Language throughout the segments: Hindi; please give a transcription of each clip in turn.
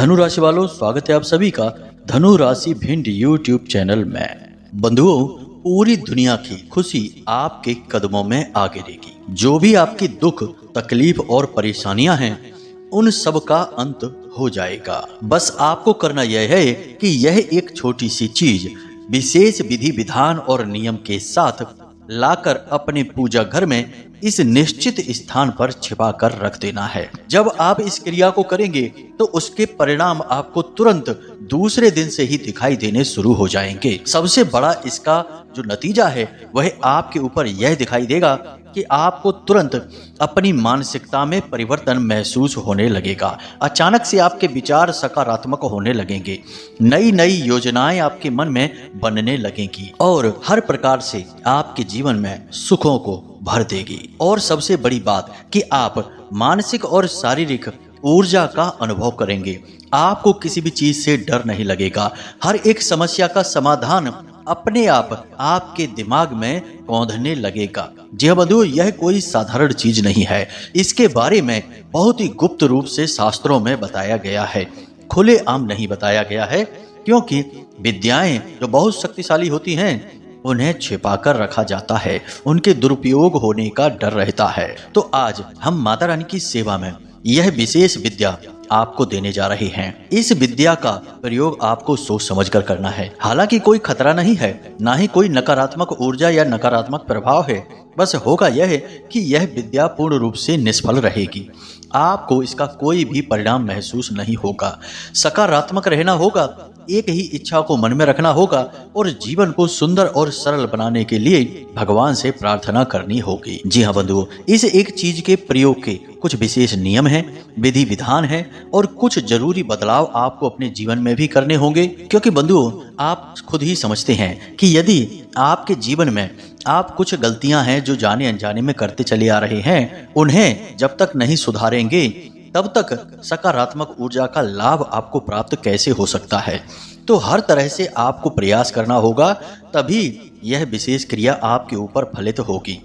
धनु राशि वालों, स्वागत है आप सभी का धनु राशि भिंड यूट्यूब चैनल में। बंधुओं, पूरी दुनिया की खुशी आपके कदमों में आ गिरेगी। जो भी आपकी दुख, तकलीफ और परेशानियां हैं, उन सब का अंत हो जाएगा। बस आपको करना यह है कि यह एक छोटी सी चीज विशेष विधि विधान और नियम के साथ लाकर अपने पूजा घर में इस निश्चित स्थान पर छिपा कर रख देना है। जब आप इस क्रिया को करेंगे तो उसके परिणाम आपको तुरंत दूसरे दिन से ही दिखाई देने शुरू हो जाएंगे। सबसे बड़ा इसका जो नतीजा है वह आपके ऊपर यह दिखाई देगा कि आपको तुरंत अपनी मानसिकता में परिवर्तन महसूस होने लगेगा। अचानक से आपके विचार सकारात्मक होने लगेंगे, नई नई योजनाएं आपके मन में बनने लगेंगी और हर प्रकार से आपके जीवन में सुखों को भर देगी। और सबसे बड़ी बात कि आप मानसिक और शारीरिक ऊर्जा का अनुभव करेंगे। आपको किसी भी चीज से डर नहीं लगेगा। हर एक समस्या का समाधान अपने आप आपके दिमाग में कौंधने लगेगा। जी हाँ बंधुओं, यह कोई साधारण चीज नहीं है। इसके बारे में बहुत ही गुप्त रूप से शास्त्रों में बताया गया है, खुले आम नहीं बताया गया है, क्योंकि विद्याएं जो बहुत शक्तिशाली होती हैं उन्हें छिपा कर रखा जाता है, उनके दुरुपयोग होने का डर रहता है। तो आज हम माता रानी की सेवा में यह विशेष विद्या आपको देने जा रहे हैं। इस विद्या का प्रयोग आपको सोच समझकर करना है। हालांकि कोई खतरा नहीं है, ना ही कोई नकारात्मक ऊर्जा या नकारात्मक प्रभाव है। बस होगा यह है कि यह विद्या पूर्ण रूप से निष्फल रहेगी। आपको इसका कोई भी परिणाम महसूस नहीं होगा। सकारात्मक रहना होगा, एक ही इच्छा को मन में रखना होगा और जीवन को सुंदर और सरल बनाने के लिए भगवान से प्रार्थना करनी होगी। जी हाँ बंधुओं, इस एक चीज के प्रयोग के कुछ विशेष नियम हैं, विधि विधान है और कुछ जरूरी बदलाव आपको अपने जीवन में भी करने होंगे। क्योंकि बंधुओं, आप खुद ही समझते हैं कि यदि आपके जीवन में आप कुछ गलतियां हैं जो जाने अनजाने में करते चले आ रहे हैं, उन्हें जब तक नहीं सुधारेंगे तब तक सकारात्मक ऊर्जा का लाभ आपको प्राप्त कैसे हो सकता है। तो हर तरह से आपको प्रयास करना होगा, तभी यह विशेष क्रिया आपके ऊपर फलित होगी।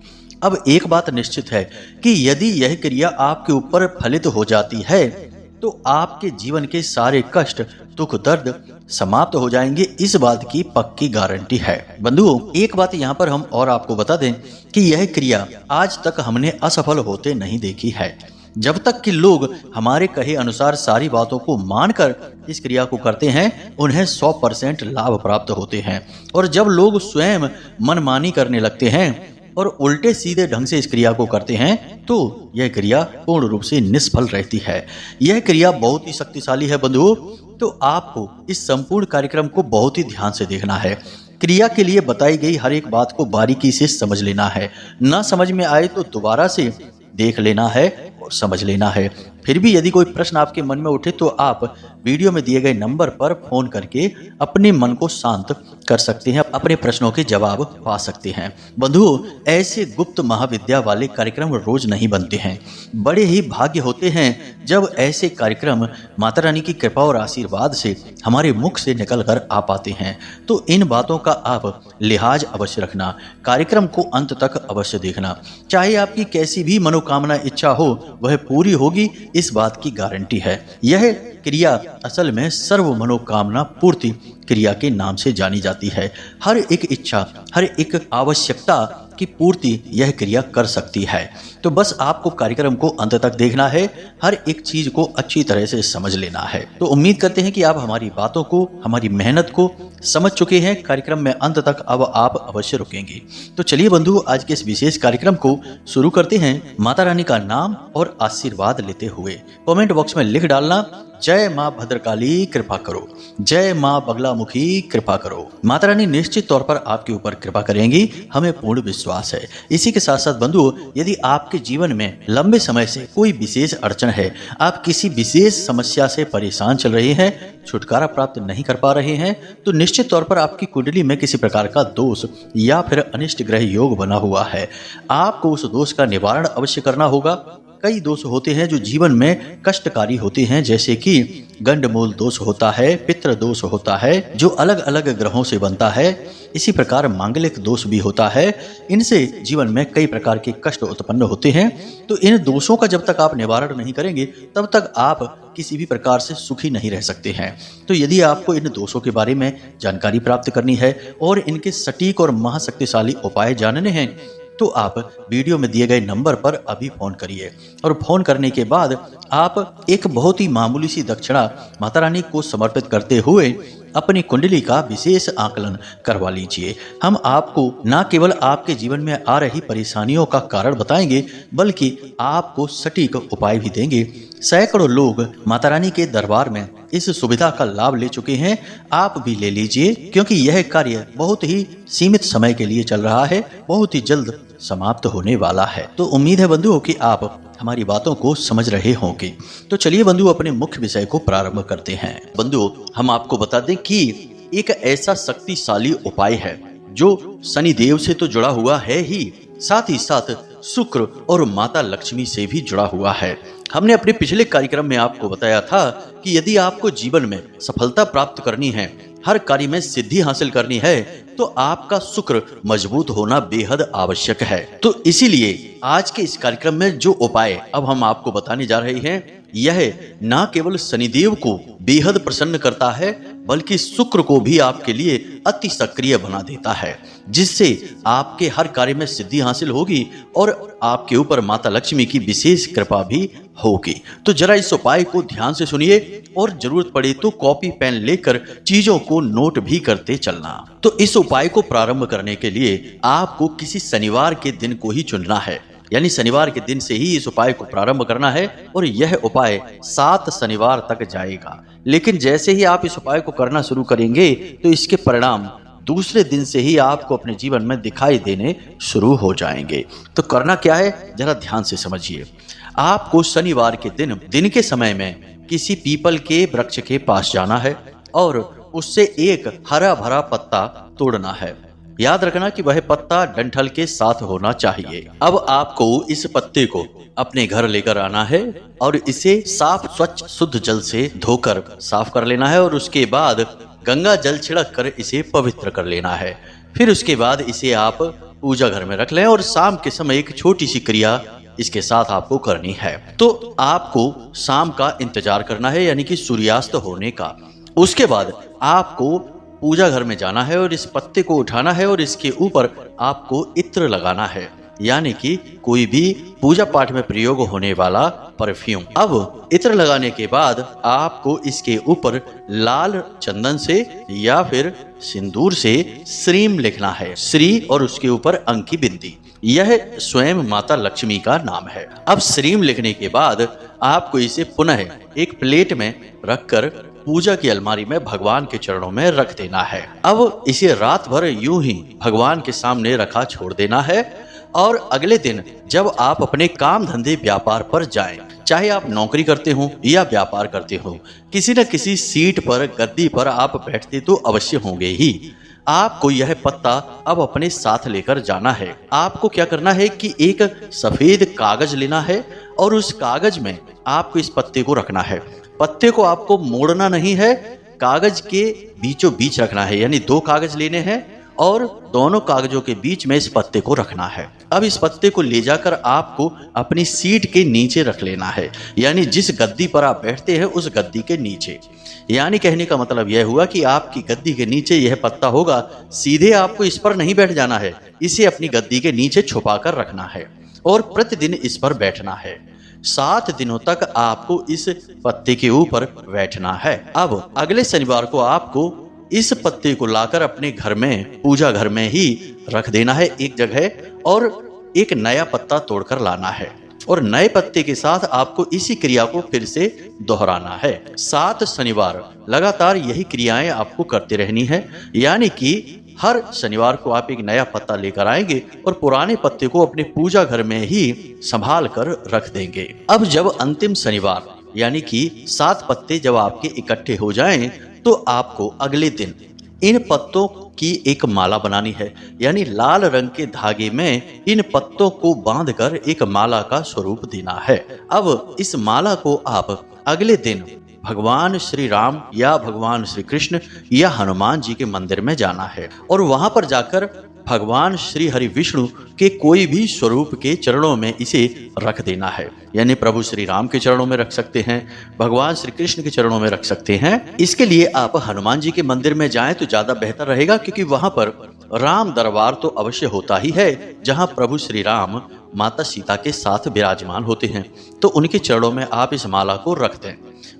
अब एक बात निश्चित है कि यदि यह क्रिया आपके ऊपर फलित हो जाती है तो आपके जीवन के सारे कष्ट, दुख, दर्द समाप्त हो जाएंगे। इस बात की पक्की गारंटी है। बंधुओं, एक बात यहाँ पर हम और आपको बता दें कि यह क्रिया आज तक हमने असफल होते नहीं देखी है। जब तक कि लोग हमारे कहे अनुसार सारी बातों को मानकर इस क्रिया को करते हैं, उन्हें 100% लाभ प्राप्त होते हैं। और जब लोग स्वयं मनमानी करने लगते हैं और उल्टे सीधे ढंग से इस क्रिया को करते हैं, तो यह क्रिया पूर्ण रूप से निष्फल रहती है। यह क्रिया बहुत ही शक्तिशाली है बंधुओं, तो आपको इस संपूर्ण कार्यक्रम को बहुत ही ध्यान से देखना है। क्रिया के लिए बताई गई हर एक बात को बारीकी से समझ लेना है। ना समझ में आए तो दोबारा से देख लेना है और समझ लेना है। फिर भी यदि कोई प्रश्न आपके मन में उठे तो आप वीडियो में दिए गए नंबर पर फोन करके अपने मन को शांत कर सकते हैं, अपने प्रश्नों के जवाब पा सकते हैं। बंधुओं, ऐसे गुप्त महाविद्या वाले कार्यक्रम रोज नहीं बनते हैं। बड़े ही भाग्य होते हैं जब ऐसे कार्यक्रम माता रानी की कृपा और आशीर्वाद से हमारे मुख से निकल कर आ पाते हैं। तो इन बातों का आप लिहाज अवश्य रखना, कार्यक्रम को अंत तक अवश्य देखना। चाहे आपकी कैसी भी मनोकामना इच्छा हो, वह पूरी होगी, इस बात की गारंटी है। यह क्रिया असल में सर्व मनोकामना पूर्ति क्रिया के नाम से जानी जाती है। हर एक इच्छा, हर एक आवश्यकता की पूर्ति यह क्रिया कर सकती है। तो बस आपको कार्यक्रम को अंत तक देखना है, हर एक चीज को अच्छी तरह से समझ लेना है। तो उम्मीद करते हैं कि आप हमारी बातों को, हमारी मेहनत को समझ चुके हैं। कार्यक्रम में अंत तक अब आप अवश्य रुकेंगे। तो चलिए बंधु, आज के इस विशेष कार्यक्रम को शुरू करते हैं। माता रानी का नाम और आशीर्वाद लेते हुए कमेंट बॉक्स में लिख डालना, जय माँ भद्रकाली कृपा करो, जय माँ बगलामुखी कृपा करो। माता रानी निश्चित तौर पर आपके ऊपर कृपा करेंगी, हमें पूर्ण विश्वास है। इसी के साथ साथ बंधुओं, यदि आपके जीवन में लंबे समय से कोई विशेष अड़चन है, आप किसी विशेष समस्या से परेशान चल रहे हैं, छुटकारा प्राप्त नहीं कर पा रहे हैं, तो निश्चित तौर पर आपकी कुंडली में किसी प्रकार का दोष या फिर अनिष्ट ग्रह योग बना हुआ है। आपको उस दोष का निवारण अवश्य करना होगा। कई दोष होते हैं जो जीवन में कष्टकारी होते हैं, जैसे कि गंडमूल दोष होता है, पितृ दोष होता है जो अलग अलग ग्रहों से बनता है, इसी प्रकार मांगलिक दोष भी होता है। इनसे जीवन में कई प्रकार के कष्ट उत्पन्न होते हैं। तो इन दोषों का जब तक आप निवारण नहीं करेंगे तब तक आप किसी भी प्रकार से सुखी नहीं रह सकते हैं। तो यदि आपको इन दोषों के बारे में जानकारी प्राप्त करनी है और इनके सटीक और महाशक्तिशाली उपाय जानने हैं तो आप वीडियो में दिए गए नंबर पर अभी फोन करिए और फोन करने के बाद आप एक बहुत ही मामूली सी दक्षिणा माता रानी को समर्पित करते हुए अपनी कुंडली का विशेष आकलन करवा लीजिए। हम आपको न केवल आपके जीवन में आ रही परेशानियों का कारण बताएंगे बल्कि आपको सटीक उपाय भी देंगे। सैकड़ों लोग माता रानी के दरबार में इस सुविधा का लाभ ले चुके हैं, आप भी ले लीजिए क्योंकि यह कार्य बहुत ही सीमित समय के लिए चल रहा है, बहुत ही जल्द समाप्त होने वाला है। तो उम्मीद है बंधुओं कि आप हमारी बातों को समझ रहे होंगे। तो चलिए बंधुओं अपने मुख्य विषय को प्रारंभ करते हैं। बंधुओं हम आपको बता दें कि एक ऐसा शक्तिशाली उपाय है जो शनि देव से तो जुड़ा हुआ है ही, साथ ही साथ शुक्र और माता लक्ष्मी से भी जुड़ा हुआ है। हमने अपने पिछले कार्यक्रम में आपको बताया था कि यदि आपको जीवन में सफलता प्राप्त करनी है, हर कार्य में सिद्धि हासिल करनी है तो आपका शुक्र मजबूत होना बेहद आवश्यक है। तो इसीलिए आज के इस कार्यक्रम में जो उपाय अब हम आपको बताने जा रहे हैं यह न केवल शनिदेव को बेहद प्रसन्न करता है बल्कि शुक्र को भी आपके लिए अति सक्रिय बना देता है, जिससे आपके हर कार्य में सिद्धि हासिल होगी और आपके ऊपर माता लक्ष्मी की विशेष कृपा भी होगी। तो जरा इस उपाय को ध्यान से सुनिए और जरूरत पड़े तो कॉपी पेन लेकर चीजों को नोट भी करते चलना। तो इस उपाय को प्रारंभ करने के लिए आपको किसी शनिवार के दिन को ही चुनना है, यानी शनिवार के दिन से ही इस उपाय को प्रारंभ करना है और यह उपाय 7 शनिवार तक जाएगा। लेकिन जैसे ही आप इस उपाय को करना शुरू करेंगे तो इसके परिणाम दूसरे दिन से ही आपको अपने जीवन में दिखाई देने शुरू हो जाएंगे। तो करना क्या है जरा ध्यान से समझिए। आपको शनिवार के दिन के समय में किसी पीपल के वृक्ष के पास जाना है और उससे एक हरा भरा पत्ता तोड़ना है। याद रखना कि वह पत्ता डंठल के साथ होना चाहिए। अब आपको इस पत्ते को अपने घर लेकर आना है और इसे साफ स्वच्छ शुद्ध जल से धोकर साफ कर लेना है और उसके बाद गंगा जल छिड़क कर इसे पवित्र कर लेना है। फिर उसके बाद इसे आप पूजा घर में रख लें और शाम के समय एक छोटी सी क्रिया इसके साथ आपको करनी है। तो आपको शाम का इंतजार करना है, यानी कि सूर्यास्त होने का। उसके बाद आपको पूजा घर में जाना है और इस पत्ते को उठाना है और इसके ऊपर आपको इत्र लगाना है, यानी कि कोई भी पूजा पाठ में प्रयोग होने वाला परफ्यूम। अब इत्र लगाने के बाद आपको इसके ऊपर लाल चंदन से या फिर सिंदूर से श्रीम लिखना है। श्री और उसके ऊपर अंक की बिंदी, यह स्वयं माता लक्ष्मी का नाम है। अब श्रीम लिखने के बाद आपको इसे पुनः एक प्लेट में रखकर पूजा की अलमारी में भगवान के चरणों में रख देना है। अब इसे रात भर यूं ही भगवान के सामने रखा छोड़ देना है और अगले दिन जब आप अपने काम धंधे व्यापार पर जाएं, चाहे आप नौकरी करते हो या व्यापार करते हो, किसी न किसी सीट पर गद्दी पर आप बैठते तो अवश्य होंगे ही। आपको यह पत्ता अब अपने साथ लेकर जाना है। आपको क्या करना है कि एक सफेद कागज लेना है और उस कागज में आपको इस पत्ते को रखना है। पत्ते को आपको मोड़ना नहीं है, कागज के बीचों बीच रखना है, यानी 2 कागज लेने हैं और दोनों कागजों के बीच में इस पत्ते को रखना है। अब इस पत्ते को ले जाकर आपको अपनी सीट के नीचे रख लेना है, यानी जिस गद्दी पर आप बैठते हैं उस गद्दी के नीचे। यानी कहने का मतलब यह हुआ कि आपकी गद्दी के नीचे यह पत्ता होगा। सीधे आपको इस पर नहीं बैठ जाना है, इसे अपनी गद्दी के नीचे छुपा कर रखना है और प्रतिदिन इस पर बैठना है। 7 दिनों तक आपको इस पत्ते के ऊपर बैठना है। अब अगले शनिवार को आपको इस पत्ते को लाकर अपने घर में पूजा घर में ही रख देना है एक जगह और एक नया पत्ता तोड़कर लाना है और नए पत्ते के साथ आपको इसी क्रिया को फिर से दोहराना है। 7 शनिवार लगातार यही क्रियाएं आपको करते रहनी है, यानी कि हर शनिवार को आप एक नया पत्ता लेकर आएंगे और पुराने पत्ते को अपने पूजा घर में ही संभाल कर रख देंगे। अब जब अंतिम शनिवार यानी कि 7 पत्ते जब आपके इकट्ठे हो जाएं, तो आपको अगले दिन इन पत्तों की एक माला बनानी है, यानी लाल रंग के धागे में इन पत्तों को बांधकर एक माला का स्वरूप देना है। अब इस माला को आप अगले दिन भगवान श्री राम या भगवान श्री कृष्ण या हनुमान जी के मंदिर में जाना है और वहां पर जाकर भगवान श्री हरि विष्णु के कोई भी स्वरूप के चरणों में इसे रख देना है। यानी प्रभु श्री राम के चरणों में रख सकते हैं, भगवान श्री कृष्ण के चरणों में रख सकते हैं। इसके लिए आप हनुमान जी के मंदिर में जाएं तो ज्यादा बेहतर रहेगा, क्योंकि वहां पर राम दरबार तो अवश्य होता ही है, जहां प्रभु श्री राम माता सीता के साथ विराजमान होते हैं। तो उनके चरणों में आप इस माला को रख दें।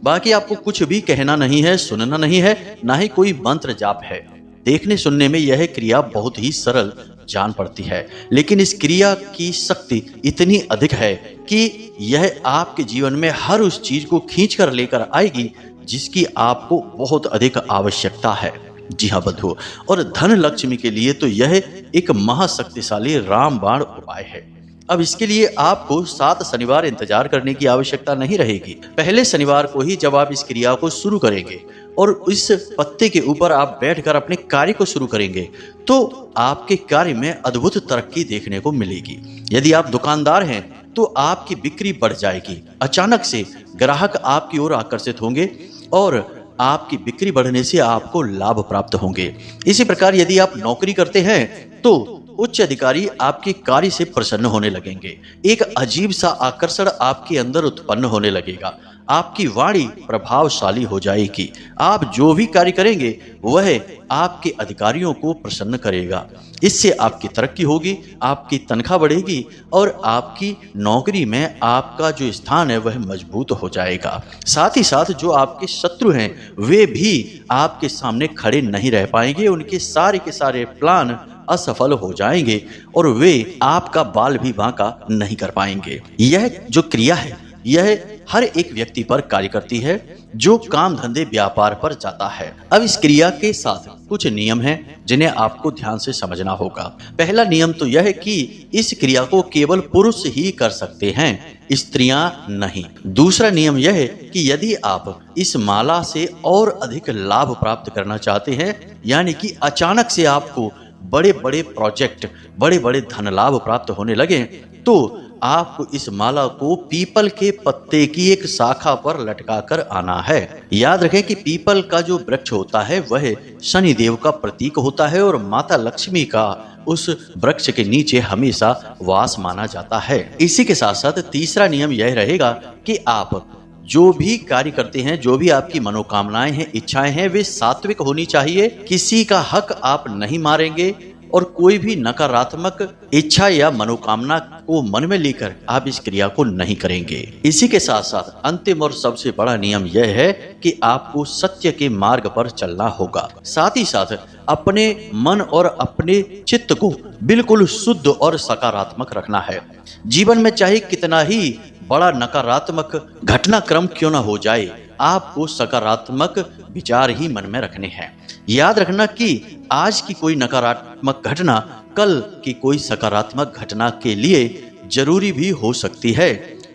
बाकी आपको कुछ भी कहना नहीं है, सुनना नहीं है, ना ही कोई मंत्र जाप है। देखने सुनने में यह क्रिया बहुत ही सरल जान पड़ती है, लेकिन इस क्रिया की शक्ति इतनी अधिक है कि यह आपके जीवन में हर उस चीज को खींच कर लेकर आएगी जिसकी आपको बहुत अधिक आवश्यकता है। जी हाँ बंधुओं, और धन लक्ष्मी के लिए तो यह एक महाशक्तिशाली रामबाण उपाय है। अब इसके लिए आपको 7 शनिवार इंतजार करने की आवश्यकता नहीं रहेगी। पहले शनिवार को ही जब आप इस क्रिया को शुरू करेंगे और इस पत्ते के ऊपर आप बैठकर अपने कार्य को शुरू करेंगे तो आपके कार्य में अद्भुत तरक्की देखने को मिलेगी। यदि आप दुकानदार हैं तो आपकी बिक्री बढ़ जाएगी। अचानक से ग्राहक आपकी ओर आकर्षित होंगे और आपकी बिक्री बढ़ने से आपको लाभ प्राप्त होंगे। इसी प्रकार यदि आप नौकरी करते हैं तो उच्च अधिकारी आपके कार्य से प्रसन्न होने लगेंगे। एक अजीब सा आकर्षण आपके अंदर उत्पन्न होने लगेगा। आपकी वाणी प्रभावशाली हो जाएगी। आप जो भी कार्य करेंगे वह आपके अधिकारियों को प्रसन्न करेगा। इससे आपकी तरक्की होगी, आपकी तनख्वाह बढ़ेगी और आपकी नौकरी में आपका जो स्थान है वह मजबूत हो जाएगा। साथ ही साथ जो आपके शत्रु हैं वे भी आपके सामने खड़े नहीं रह पाएंगे। उनके सारे के सारे प्लान असफल हो जाएंगे और वे आपका बाल भी बांका नहीं कर पाएंगे। यह जो क्रिया है यह हर एक व्यक्ति पर कार्य करती है जो काम धंधे व्यापार पर जाता है। अब इस क्रिया के साथ कुछ नियम हैं जिन्हें आपको ध्यान से समझना होगा। पहला नियम तो यह है कि इस क्रिया को केवल पुरुष ही कर सकते हैं, स्त्रियां नहीं। दूसरा नियम यह है कि यदि आप इस माला से और अधिक लाभ प्राप्त करना चाहते हैं, यानी कि अचानक से आपको बड़े बड़े प्रोजेक्ट, बड़े बड़े धन लाभ प्राप्त होने लगे, तो आपको इस माला को पीपल के पत्ते की एक शाखा पर लटका कर आना है। याद रखें कि पीपल का जो वृक्ष होता है वह शनि देव का प्रतीक होता है और माता लक्ष्मी का उस वृक्ष के नीचे हमेशा वास माना जाता है। इसी के साथ साथ तीसरा नियम यह रहेगा कि आप जो भी कार्य करते हैं, जो भी आपकी मनोकामनाएं हैं, इच्छाएं हैं, वे सात्विक होनी चाहिए। किसी का हक आप नहीं मारेंगे और कोई भी नकारात्मक इच्छा या मनोकामना को मन में लेकर आप इस क्रिया को नहीं करेंगे। इसी के साथ साथ अंतिम और सबसे बड़ा नियम यह है कि आपको सत्य के मार्ग पर चलना होगा। साथ ही साथ अपने मन और अपने चित्त को बिल्कुल शुद्ध और सकारात्मक रखना है। जीवन में चाहे कितना ही बड़ा नकारात्मक घटनाक्रम क्यों ना हो जाए, आपको सकारात्मक विचार ही मन में रखने हैं। याद रखना कि आज की कोई नकारात्मक घटना कल की कोई सकारात्मक घटना के लिए जरूरी भी हो सकती है,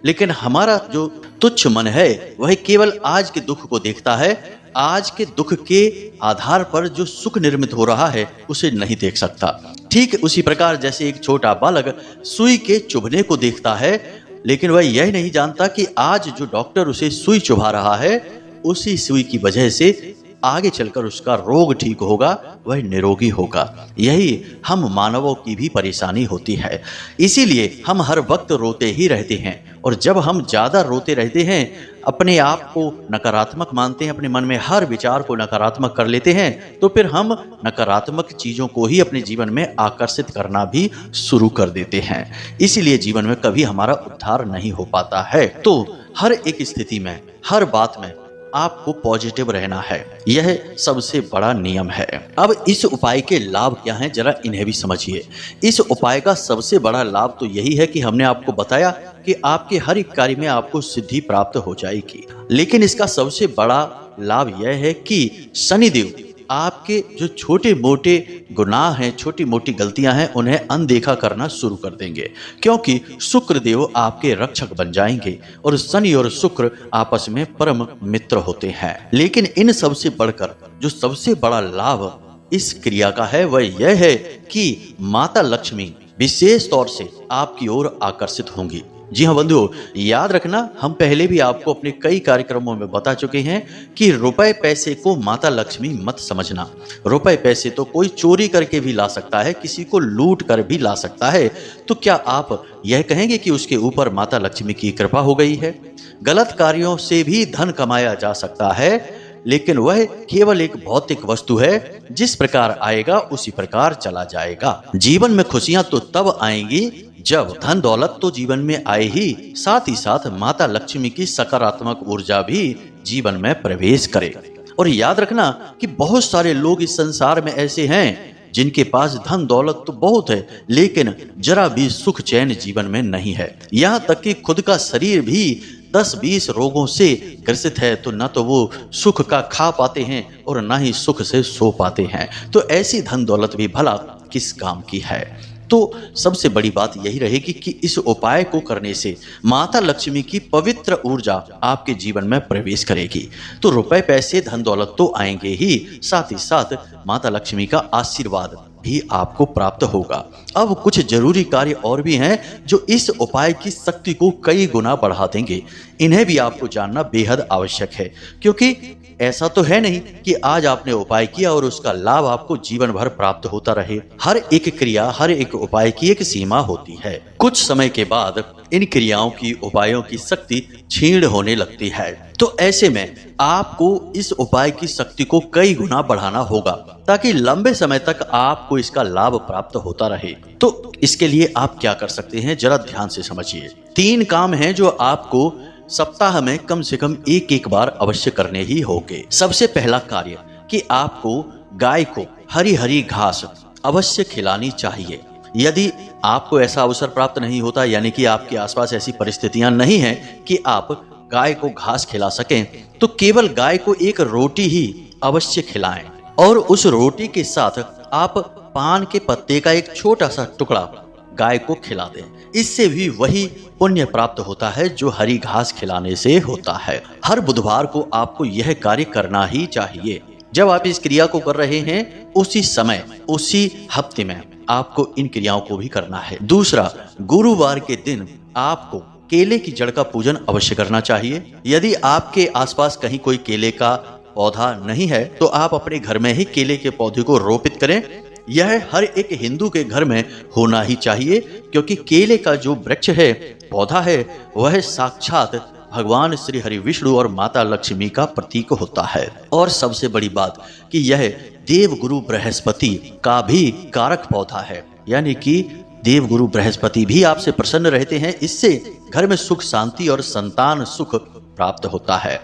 लेकिन हमारा जो तुच्छ मन है वह केवल आज के दुख को देखता है। आज के दुख के आधार पर जो सुख निर्मित हो रहा है उसे नहीं देख सकता। ठीक उसी प्रकार जैसे एक छोटा बालक सुई के चुभने को देखता है, लेकिन वह यह नहीं जानता कि आज जो डॉक्टर उसे सुई चुभा रहा है उसी सुई की वजह से आगे चलकर उसका रोग ठीक होगा, वह निरोगी होगा। यही हम मानवों की भी परेशानी होती है। इसीलिए हम हर वक्त रोते ही रहते हैं और जब हम ज्यादा रोते रहते हैं, अपने आप को नकारात्मक मानते हैं, अपने मन में हर विचार को नकारात्मक कर लेते हैं, तो फिर हम नकारात्मक चीजों को ही अपने जीवन में आकर्षित करना भी शुरू कर देते हैं। इसीलिए जीवन में कभी हमारा उद्धार नहीं हो पाता है। तो हर एक स्थिति में, हर बात में आपको पॉजिटिव रहना है। यह सबसे बड़ा नियम है। अब इस उपाय के लाभ क्या हैं, जरा इन्हें भी समझिए। इस उपाय का सबसे बड़ा लाभ तो यही है कि हमने आपको बताया कि आपके हर एक कार्य में आपको सिद्धि प्राप्त हो जाएगी। लेकिन इसका सबसे बड़ा लाभ यह है कि शनिदेव आपके जो छोटे मोटे गुनाह हैं, छोटी मोटी गलतियां हैं, उन्हें अनदेखा करना शुरू कर देंगे, क्योंकि शुक्र देव आपके रक्षक बन जाएंगे और शनि और शुक्र आपस में परम मित्र होते हैं। लेकिन इन सबसे बढ़कर जो सबसे बड़ा लाभ इस क्रिया का है वह यह है कि माता लक्ष्मी विशेष तौर से आपकी ओर आकर्षित होंगी। जी हाँ बंधुओं, याद रखना, हम पहले भी आपको अपने कई कार्यक्रमों में बता चुके हैं कि रुपए पैसे को माता लक्ष्मी मत समझना। रुपए पैसे तो कोई चोरी करके भी ला सकता है, किसी को लूट कर भी ला सकता है। तो क्या आप यह कहेंगे कि उसके ऊपर माता लक्ष्मी की कृपा हो गई है? गलत कार्यों से भी धन कमाया जा सकता है, लेकिन वह केवल एक भौतिक वस्तु है, जिस प्रकार आएगा उसी प्रकार चला जाएगा। जीवन में खुशियां तो तब आएंगी जब धन दौलत तो जीवन में आए ही, साथ ही साथ माता लक्ष्मी की सकारात्मक ऊर्जा भी जीवन में प्रवेश करे। और याद रखना कि बहुत सारे लोग इस संसार में ऐसे हैं जिनके पास धन दौलत तो बहुत है, लेकिन जरा भी सुख चैन जीवन में नहीं है। यहाँ तक कि खुद का शरीर भी 10-20 रोगों से ग्रसित है, तो न तो वो सुख का खा पाते हैं और न ही सुख से सो पाते हैं। तो ऐसी धन दौलत भी भला किस काम की है? तो सबसे बड़ी बात यही रहेगी कि इस उपाय को करने से माता लक्ष्मी की पवित्र ऊर्जा आपके जीवन में प्रवेश करेगी। तो रुपए पैसे धन दौलत तो आएंगे ही, साथ ही साथ माता लक्ष्मी का आशीर्वाद भी आपको प्राप्त होगा। अब कुछ जरूरी कार्य और भी हैं जो इस उपाय की शक्ति को कई गुना बढ़ा देंगे। इन्हें भी आपको जानना बेहद आवश्यक है, क्योंकि ऐसा तो है नहीं कि आज आपने उपाय किया और उसका लाभ आपको जीवन भर प्राप्त होता रहे। हर एक क्रिया, हर एक उपाय की एक सीमा होती है। कुछ समय के बाद इन क्रियाओं की, उपायों की शक्ति क्षीण होने लगती है। तो ऐसे में आपको इस उपाय की शक्ति को कई गुना बढ़ाना होगा, ताकि लंबे समय तक आपको इसका लाभ प्राप्त होता रहे। तो इसके लिए आप क्या कर सकते हैं, जरा ध्यान से समझिए। 3 काम हैं जो आपको सप्ताह में कम से कम एक बार अवश्य करने ही होंगे। सबसे पहला कार्य कि आपको गाय को हरी हरी घास अवश्य खिलानी चाहिए। यदि आपको ऐसा अवसर प्राप्त नहीं होता, यानी कि आपके आसपास ऐसी परिस्थितियां नहीं हैं कि आप गाय को घास खिला सकें, तो केवल गाय को एक रोटी ही अवश्य खिलाएं और उस रोटी के साथ आप पान के पत्ते का एक छोटा सा टुकड़ा गाय को खिला दें। इससे भी वही पुण्य प्राप्त होता है जो हरी घास खिलाने से होता है। हर बुधवार को आपको यह कार्य करना ही चाहिए। जब आप इस क्रिया को कर रहे हैं, उसी समय, उसी हफ्ते में आपको इन क्रियाओं को भी करना है। दूसरा, गुरुवार के दिन आपको केले की जड़ का पूजन अवश्य करना चाहिए। यदि आपके आसपास कहीं कोई केले का पौधा नहीं है, तो आप अपने घर में ही केले के पौधे को रोपित करें। यह हर एक हिंदू के घर में होना ही चाहिए, क्योंकि केले का जो वृक्ष है, पौधा है, वह साक्षात भगवान श्री हरि विष्णु और माता लक्ष्मी का प्रतीक होता है। और सबसे बड़ी बात कि यह देवगुरु बृहस्पति का भी कारक पौधा है, यानी कि देवगुरु बृहस्पति भी आपसे प्रसन्न रहते हैं। इससे घर में सुख शांति और संतान सुख प्राप्त होता है।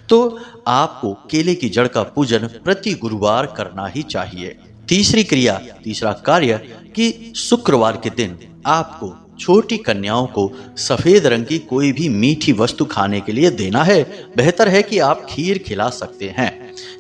तो आपको केले की जड़ का पूजन प्रति गुरुवार करना ही चाहिए। तीसरा कार्य कि शुक्रवार के दिन आपको छोटी कन्याओं को सफेद रंग की कोई भी मीठी वस्तु खाने के लिए देना है। बेहतर है कि आप खीर खिला सकते हैं।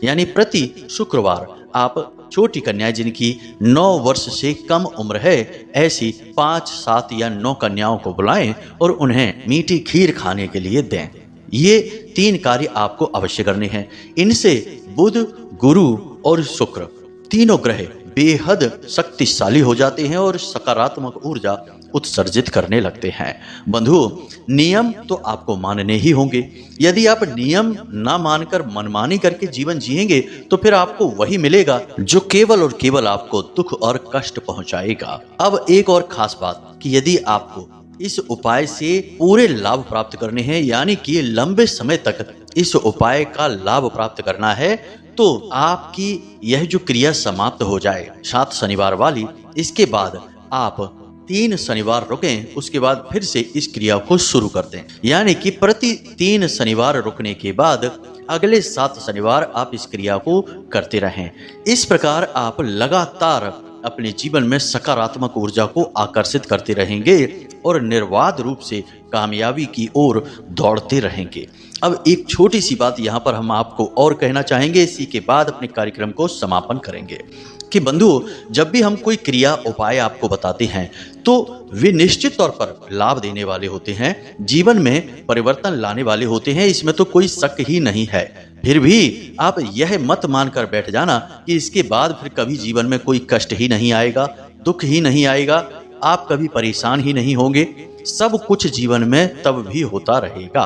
यानी प्रति शुक्रवार आप छोटी कन्याएं जिनकी 9 वर्ष से कम उम्र है, ऐसी 5, 7 या 9 कन्याओं को बुलाएं और उन्हें मीठी खीर खाने के लिए दें। ये 3 कार्य आपको अवश्य करने हैं। इनसे बुध, गुरु और शुक्र तीनों ग्रह बेहद शक्तिशाली हो जाते हैं और सकारात्मक ऊर्जा उत्सर्जित करने लगते हैं। बंधुओं, नियम तो आपको मानने ही होंगे। यदि आप नियम ना मानकर मनमानी करके जीवन जिएंगे, तो फिर आपको वही मिलेगा जो केवल और केवल आपको दुख और कष्ट पहुंचाएगा। अब एक और खास बात कि यदि आपको इस उपाय से पूरे लाभ प्राप्त करने हैं, यानी कि लंबे समय तक इस उपाय का लाभ प्राप्त करना है, तो आपकी यह जो क्रिया समाप्त हो जाए 7 शनिवार वाली, इसके बाद आप 3 शनिवार रुकें, उसके बाद फिर से इस क्रिया को शुरू कर दें। यानी कि प्रति 3 शनिवार रुकने के बाद अगले 7 शनिवार आप इस क्रिया को करते रहें। इस प्रकार आप लगातार अपने जीवन में सकारात्मक ऊर्जा को आकर्षित करते रहेंगे। और निर्बाध रूप से कामयाबी की ओर दौड़ते रहेंगे। अब एक छोटी सी बात यहाँ पर हम आपको और कहना चाहेंगे, इसी के बाद अपने कार्यक्रम को समापन करेंगे कि बंधुओं, जब भी हम कोई क्रिया उपाय आपको बताते हैं तो वे निश्चित तौर पर लाभ देने वाले होते हैं, जीवन में परिवर्तन लाने वाले होते हैं, इसमें तो कोई शक ही नहीं है। फिर भी आप यह मत मानकर बैठ जाना कि इसके बाद फिर कभी जीवन में कोई कष्ट ही नहीं आएगा, दुख ही नहीं आएगा, आप कभी परेशान ही नहीं होंगे। सब कुछ जीवन में तब भी होता रहेगा,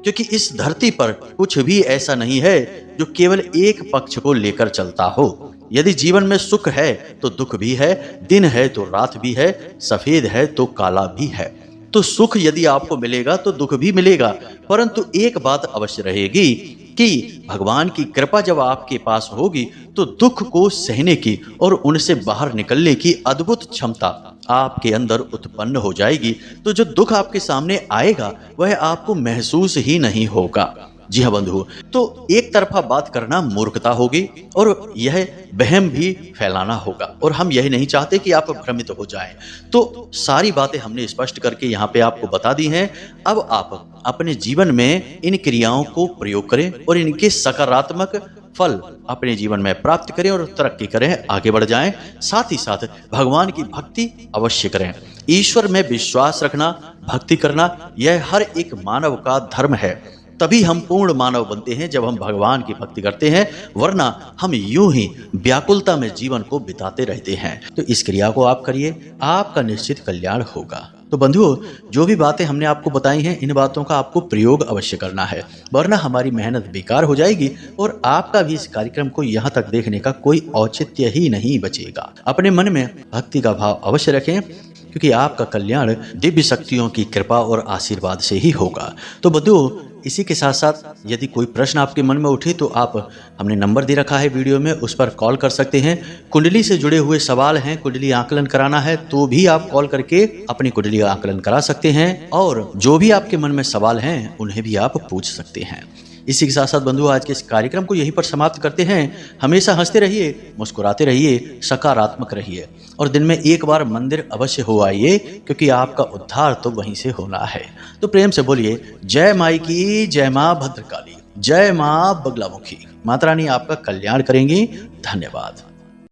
क्योंकि इस धरती पर कुछ भी ऐसा नहीं है जो केवल एक पक्ष को लेकर चलता हो। यदि जीवन में सुख है तो दुख भी है, दिन है तो रात भी है, सफेद है तो काला भी है। तो सुख यदि आपको मिलेगा तो दुख भी मिलेगा, परंतु एक बात अवश्य रहेगी कि भगवान की कृपा जब आपके पास होगी तो दुख को सहने की और उनसे बाहर निकलने की अद्भुत क्षमता आपके अंदर उत्पन्न हो जाएगी। तो जो दुख आपके सामने आएगा वह आपको महसूस ही नहीं होगा। जी हाँ बंधु, तो एक तरफा बात करना मूर्खता होगी और यह वहम भी फैलाना होगा, और हम यही नहीं चाहते कि आप भ्रमित हो जाएं। तो सारी बातें हमने स्पष्ट करके यहाँ पे आपको बता दी हैं। अब आप अपने जीवन में इन क्रियाओं को प्रयोग करें और इनके सकारात्मक फल अपने जीवन में प्राप्त करें और तरक्की करें, आगे बढ़ जाएं। साथ ही साथ भगवान की भक्ति अवश्य करें। ईश्वर में विश्वास रखना, भक्ति करना, यह हर एक मानव का धर्म है। तभी हम पूर्ण मानव बनते हैं जब हम भगवान की भक्ति करते हैं, वरना हम यूं ही व्याकुलता में जीवन को बिताते रहते हैं। तो इस क्रिया को आप करिए, आपका निश्चित कल्याण होगा। तो बंधुओं, जो भी बातें हमने आपको बताई हैं, इन बातों का आपको प्रयोग अवश्य करना है, वरना हमारी मेहनत बेकार हो जाएगी और आपका भी इस कार्यक्रम को यहाँ तक देखने का कोई औचित्य ही नहीं बचेगा। अपने मन में भक्ति का भाव अवश्य रखें, क्योंकि आपका कल्याण दिव्य शक्तियों की कृपा और आशीर्वाद से ही होगा। तो बंधुओं, इसी के साथ साथ यदि कोई प्रश्न आपके मन में उठे तो आप, हमने नंबर दे रखा है वीडियो में, उस पर कॉल कर सकते हैं। कुंडली से जुड़े हुए सवाल हैं, कुंडली आकलन कराना है तो भी आप कॉल करके अपनी कुंडली आकलन करा सकते हैं, और जो भी आपके मन में सवाल हैं उन्हें भी आप पूछ सकते हैं। इसी के साथ साथ बंधुओं, आज के इस कार्यक्रम को यहीं पर समाप्त करते हैं। हमेशा हंसते रहिए, मुस्कुराते रहिए, सकारात्मक रहिए, और दिन में एक बार मंदिर अवश्य हो आइए, क्योंकि आपका उद्धार तो वहीं से होना है। तो प्रेम से बोलिए, जय माई की, जय माँ भद्रकाली, जय माँ बगलामुखी। माता रानी आपका कल्याण करेंगी। धन्यवाद।